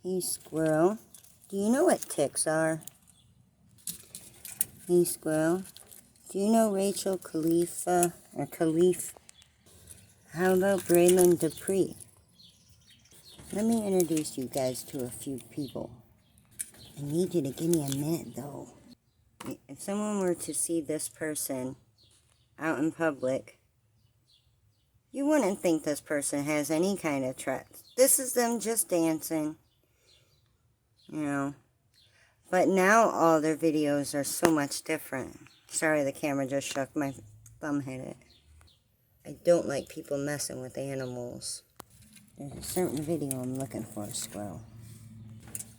Hey, Squirrel. Do you know what ticks are? Hey, Squirrel. Do you know Rachel Khalifa, or Khalif? How about Baylen Dupree? Let me introduce you guys to a few people. I need you to give me a minute, though. If someone were to see this person out in public, you wouldn't think this person has any kind of Tourettes. This is them just dancing, you know. But now all their videos are so much different. Sorry, the camera just shook. My thumb hit it. I don't like people messing with animals. There's a certain video I'm looking for, Squirrel.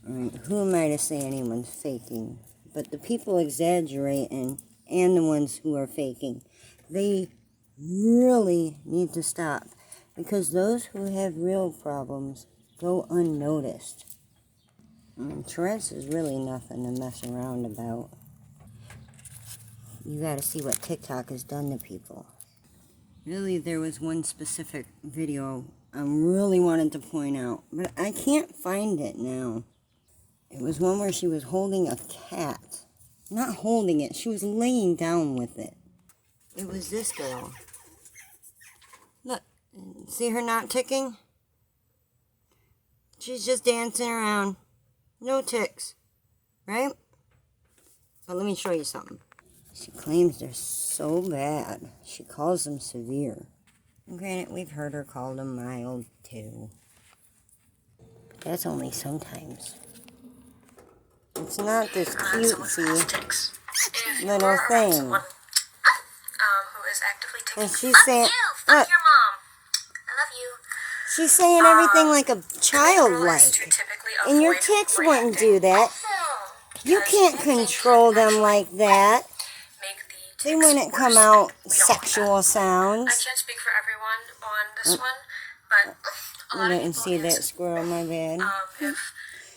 Who am I to say anyone's faking? But the people exaggerating and the ones who are faking, they really need to stop. Because those who have real problems go unnoticed. Tourettes is really nothing to mess around about. You gotta see what TikTok has done to people. Really, there was one specific video I really wanted to point out, but I can't find it now. It was one where she was holding a cat. Not holding it, she was laying down with it. It was this girl. Look, see her not ticking? She's just dancing around. No ticks, right? But let me show you something. She claims they're so bad. She calls them severe. Granted, we've heard her call them mild, too. That's only sometimes. It's not this cutesy little thing. Who is actively taking And she's saying, fuck your mom. I love you. She's saying everything like a child-like. And your ticks wouldn't do that. You can't control them like that. They wouldn't come out sexual sounds. I can't speak for everyone on this one, but a lot I of didn't people see that, Squirrel, my bad. if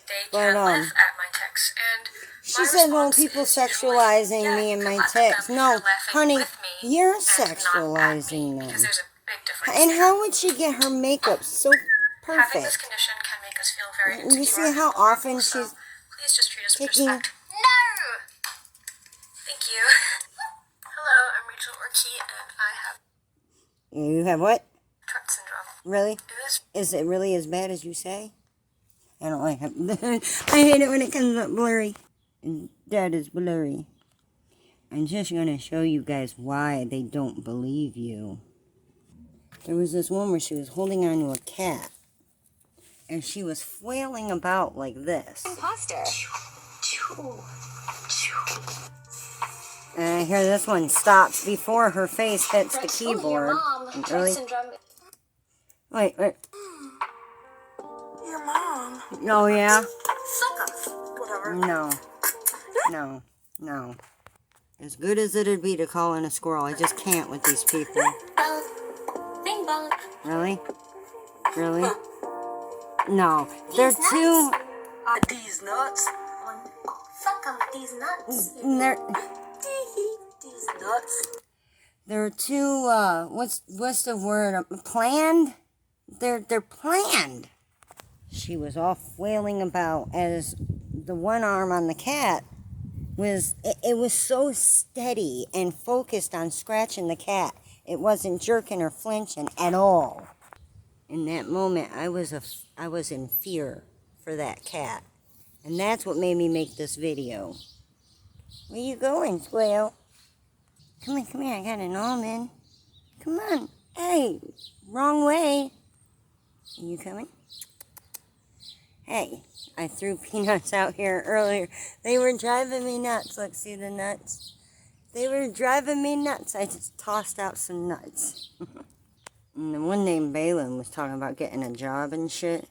they can laugh at my ticks. And she said, well, people sexualizing me and my ticks. No, honey, you're sexualizing them. Because there's a big difference. And how would she get her makeup so Having this perfect? condition can make us feel very insecure. You see how often she's please just treat us with taking... respect. No! Thank you. Hello, I'm Rachel Orkey, and I have... You have what? Tourette's syndrome. Really? Is it really as bad as you say? I don't like it. I hate it when it comes up blurry. And that is blurry. I'm just going to show you guys why they don't believe you. There was this one where she was holding on to a cat. And she was flailing about like this. Imposter. And I hear this one stops before her face hits the keyboard. Really? Wait. Your mom. Oh, yeah? Fuck off. Whatever. No. As good as it'd be to call in a squirrel, I just can't with these people. Bing bong. Really? No. They're too... These nuts. Fuck them. These nuts. These nuts. They're too, what's the word? Planned? They're planned. She was all flailing about as the one arm on the cat was, it was so steady and focused on scratching the cat. It wasn't jerking or flinching at all. In that moment, I was in fear for that cat. And that's what made me make this video. Where you going, Squirrel? Come here, I got an almond. Come on. Hey, wrong way. Are you coming? Hey, I threw peanuts out here earlier. They were driving me nuts. Look, see the nuts? They were driving me nuts. I just tossed out some nuts. And the one named Baylen was talking about getting a job and shit.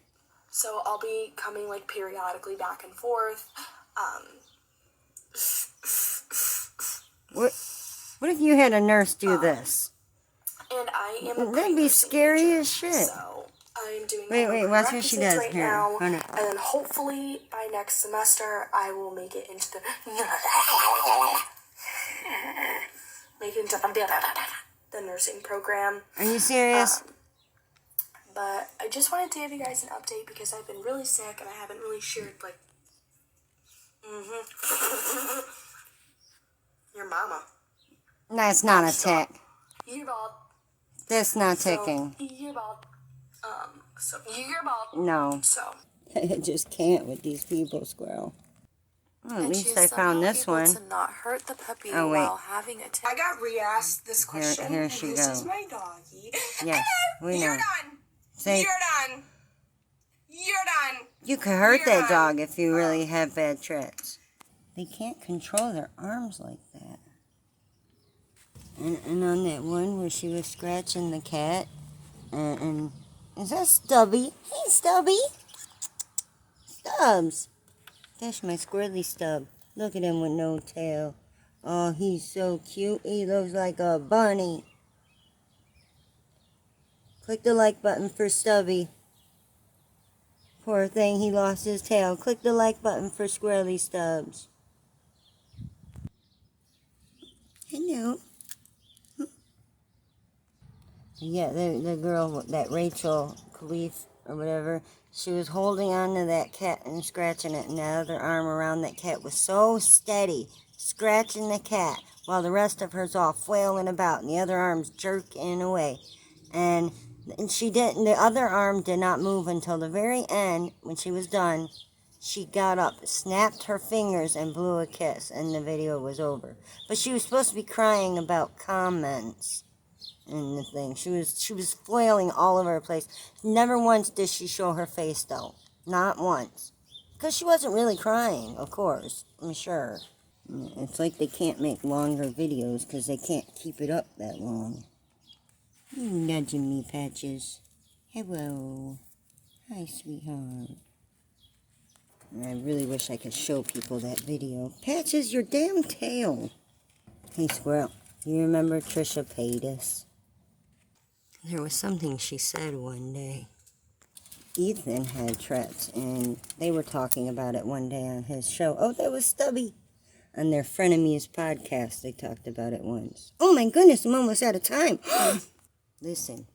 So I'll be coming like periodically back and forth. What if you had a nurse do this? And I am a That'd be scary as shit. So I'm doing Wait, watch what she does right here. now, And then hopefully by next semester I will make it into the nursing program. Are you serious? but I just wanted to give you guys an update because I've been really sick and I haven't really shared, like, your mama. That's not a tick. You're bald. That's not ticking. You're bald. So you're bald. No. So. I just can't with these people, Squirrel. Oh, at And least she's I found somehow this able one. to not hurt the puppy Oh, wait. while having a I got re-asked this question. Here she This goes. is my doggy. Yes, we know. You're done. Say, You're done. You're done. you could hurt You're that done. dog if you really have bad Tourette's. They can't control their arms like that. And on that one where she was scratching the cat, and is that Stubby? Hey, Stubby. Stubbs. That's my squirrely Stub. Look at him with no tail. Oh, he's so cute. He looks like a bunny. Click the like button for Stubby. Poor thing, he lost his tail. Click the like button for Squirrely Stubbs. Hello. Yeah, the girl, that Rachel Khalif or whatever, she was holding on to that cat and scratching it, and that other arm around that cat was so steady, scratching the cat, while the rest of her's all flailing about, and the other arm's jerking away. And she didn't, the other arm did not move until the very end. When she was done, she got up, snapped her fingers, and blew a kiss, and the video was over. But she was supposed to be crying about comments in the thing. She was flailing all over the place. Never once did she show her face, though. Not once. Because she wasn't really crying, of course. I'm sure. It's like they can't make longer videos because they can't keep it up that long. You nudging me, Patches. Hello. Hi, sweetheart. And I really wish I could show people that video. Patches, your damn tail. Hey, Squirrel. You remember Trisha Paytas? There was something she said one day. Ethan had Tourette's, and they were talking about it one day on his show. Oh, that was Stubby. On their Frenemies podcast, they talked about it once. Oh my goodness, I'm almost out of time. Listen.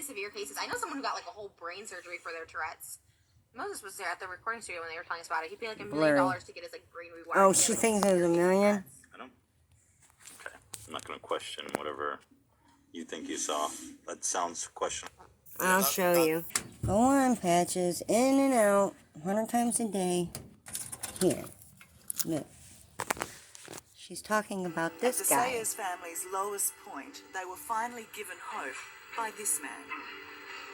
Severe cases. I know someone who got like a whole brain surgery for their Tourette's. Moses was there at the recording studio when they were telling us about it. He paid like $1 million to get his like brain rewired. Oh, she thinks it was $1 million? I don't. Okay. I'm not going to question whatever you think you saw. That sounds questionable. I'll show you. Go on, Patches. In and out. 100 times a day. Here. Look. She's talking about this At the guy. Saez family's lowest point, they were finally given hope by this man.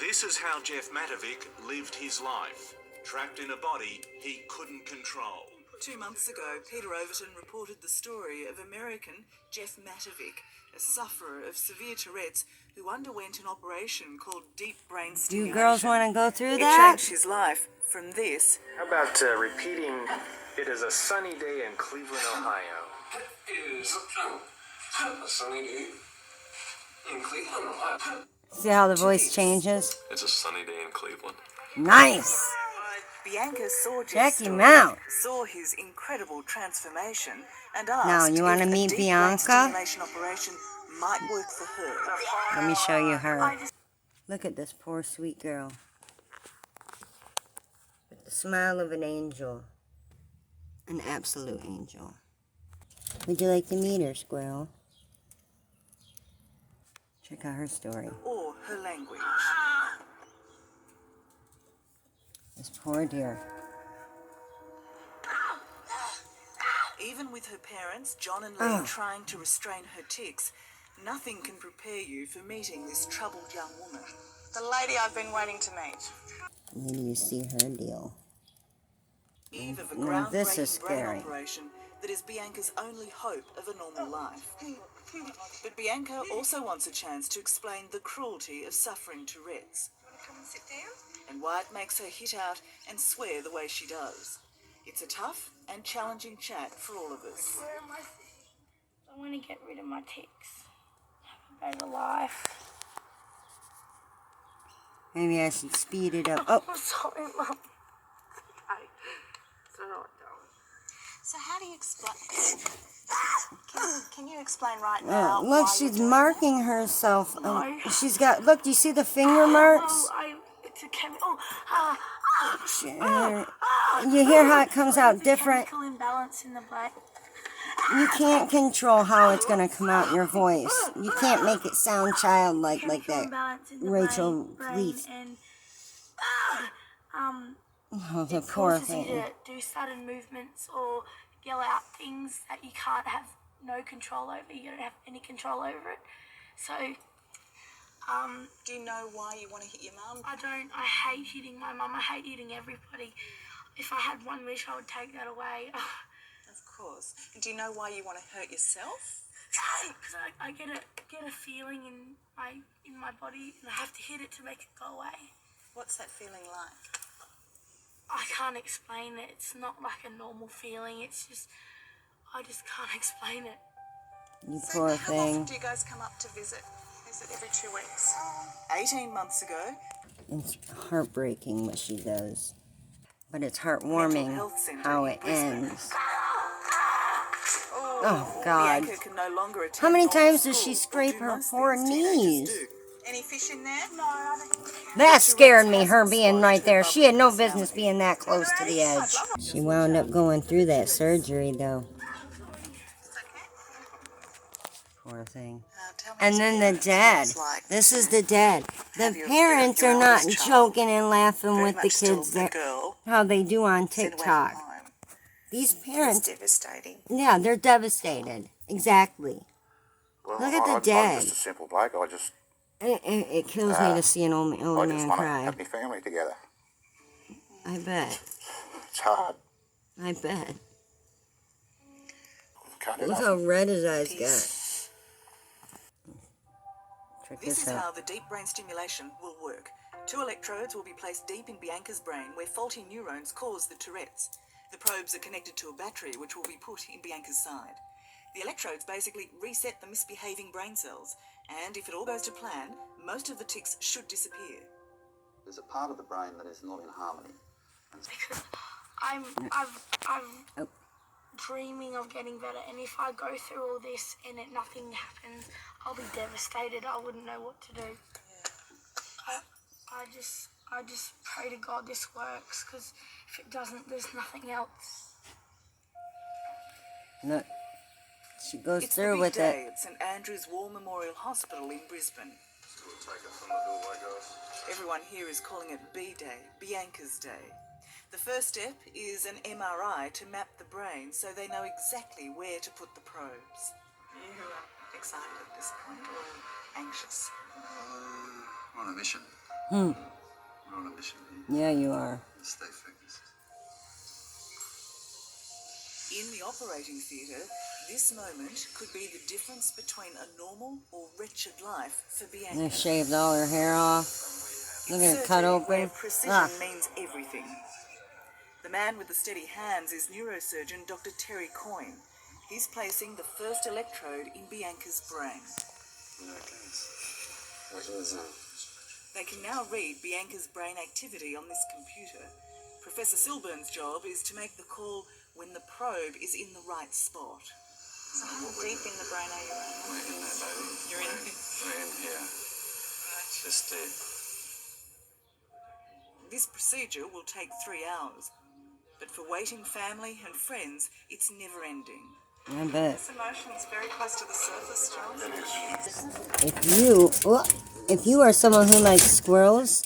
This is how Jeff Matovic lived his life, trapped in a body he couldn't control. 2 months ago, Peter Overton reported the story of American Jeff Matovic, a sufferer of severe Tourette's who underwent an operation called deep brain Do stimulation. you girls want to go through It that? changed his life from this. How about repeating, "It is a sunny day in Cleveland, Ohio"? It is a sunny day in Cleveland, Ohio. See how the voice changes? It's a sunny day in Cleveland. Nice! Bianca saw Jeff's Check him story, out. saw his incredible transformation, and asked Now, you wanna if a meet deep brain Bianca? stimulation operation might work for her. Let me show you her. Look at this poor sweet girl. With the smile of an angel. An absolute angel. Would you like to meet her, Squirrel? Check out her story. Or her language. This poor dear. Even with her parents, John and Lee, trying to restrain her tics, nothing can prepare you for meeting this troubled young woman. The lady I've been waiting to meet. Where do you see her deal? Eve of a Now, this is groundbreaking brain scary. operation that is Bianca's only hope of a normal life. But Bianca also wants a chance to explain the cruelty of suffering Tourette's. Come and sit down. And why it makes her hit out and swear the way she does. It's a tough and challenging chat for all of us. Where am I? I want to get rid of my tics. Have a better life. Maybe I should speed it up. Oh, I'm sorry, Mum. So So how do you explain? Can you explain right now? Look, why she's you're doing marking herself. No. She's got, look, do you see the finger marks? It's a chemical. You hear how it comes out It's a different? chemical imbalance in the brain. You can't control how it's going to come out in your voice. You can't make it sound childlike like Chemical that. imbalance in the Rachel, brain, please. And, Oh, the it poor causes you thing. to do sudden movements or yell out things that you can't have no control over. You don't have any control over it. So, Do you know why you want to hit your mum? I don't. I hate hitting my mum. I hate hitting everybody. If I had one wish, I would take that away. Of course. And do you know why you want to hurt yourself? Because I get a feeling in my body, and I have to hit it to make it go away. What's that feeling like? I can't explain it. It's not like a normal feeling. It's just, I just can't explain it. You poor How often thing. do you guys come up to visit? Is it every 2 weeks? 18 months ago, It's heartbreaking what she does. But it's Mental heartwarming Health Centre how in it Brisbane. ends. Oh, God. Bianca can no longer attend How many normal times does school she or scrape do her most poor things teenagers knees? do. Any fish in there? No, I don't. That scared me, her being right there. She had no business being that close to the edge. She wound up going through that surgery, though. Poor thing. Tell me And then the dad. like This is the dad. The Have your- parents your are not eldest child joking and laughing very with the much still kids the that girl how they do on sent away from TikTok. home. These It's parents, devastating. yeah, they're devastated. Exactly. Well, Look at the I'm dad. just a simple bloke. I just It kills me to see an old man want to cry. have my family together. I bet. It's hard. I bet. Can't do Look nothing. how red his eyes got. Check This this is how out. the deep brain stimulation will work. 2 electrodes will be placed deep in Bianca's brain where faulty neurons cause the Tourette's. The probes are connected to a battery which will be put in Bianca's side. The electrodes basically reset the misbehaving brain cells, and if it all goes to plan, most of the tics should disappear. There's a part of the brain that is not in harmony. Because I'm dreaming of getting better, and if I go through all this and nothing happens, I'll be devastated. I wouldn't know what to do. I just pray to God this works, because if it doesn't, there's nothing else. Look, she goes It's through the with big day it. at St Andrew's War Memorial Hospital in Brisbane. Everyone here is calling it B-Day, Bianca's Day. The first step is an MRI to map the brain so they know exactly where to put the probes. You are excited at this point or anxious? We're on a mission. Hmm. We're on a mission here. Yeah, you are. Let's stay focused. In the operating theatre, this moment could be the difference between a normal or wretched life for Bianca. They shaved all her hair off. Look at it cut Surgery where open. precision means everything. The man with the steady hands is neurosurgeon Dr. Terry Coyne. He's placing the first electrode in Bianca's brain. They can now read Bianca's brain activity on this computer. Professor Silburn's job is to make the call when the probe is in the right spot. So how deep in the brain are you at? We're in there, baby. You're in there. We're in here. Just deep. This procedure will take 3 hours. But for waiting family and friends, it's never ending. I bet. This emotion's very close to the surface, John. If you are someone who likes squirrels,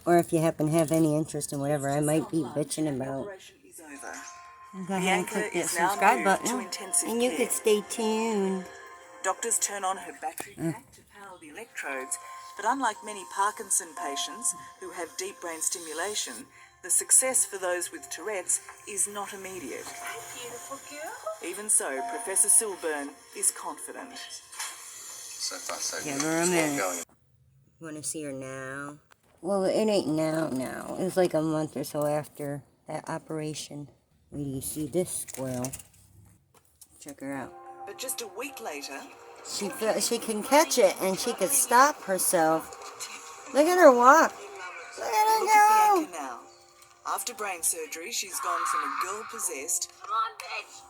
or if you happen to have any interest in whatever I might be bitching about, Operation is over. go ahead and Bianca click that is now subscribe moved to button, intensive and you care. could stay tuned. Doctors turn on her battery pack to power the electrodes, but unlike many Parkinson patients who have deep brain stimulation, the success for those with Tourette's is not immediate. Beautiful girl. Even so, Professor Silburn is confident. So far, so Give good. her a It's minute. going. Want to see her now? Well, it ain't now. It's like a month or so after that operation. Where do you see this squirrel? Check her out. But just a week later, She can catch it, and she could stop herself. Look at her walk. Look at her look at go. Bianca now. After brain surgery, she's gone from a girl possessed Come on, bitch.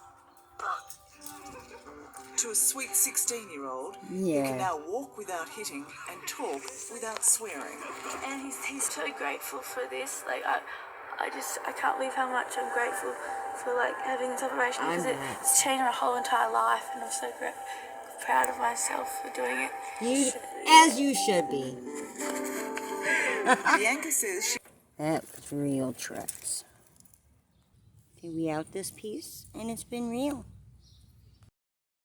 To a sweet 16-year-old, who Yeah. can now walk without hitting and talk without swearing. And he's so grateful for this. Like I can't believe how much I'm grateful for like having this operation because it's changed my whole entire life, and I'm so proud of myself for doing it. As you should be. Bianca says she... That was real Tourette's. Okay, we out this piece, and it's been real.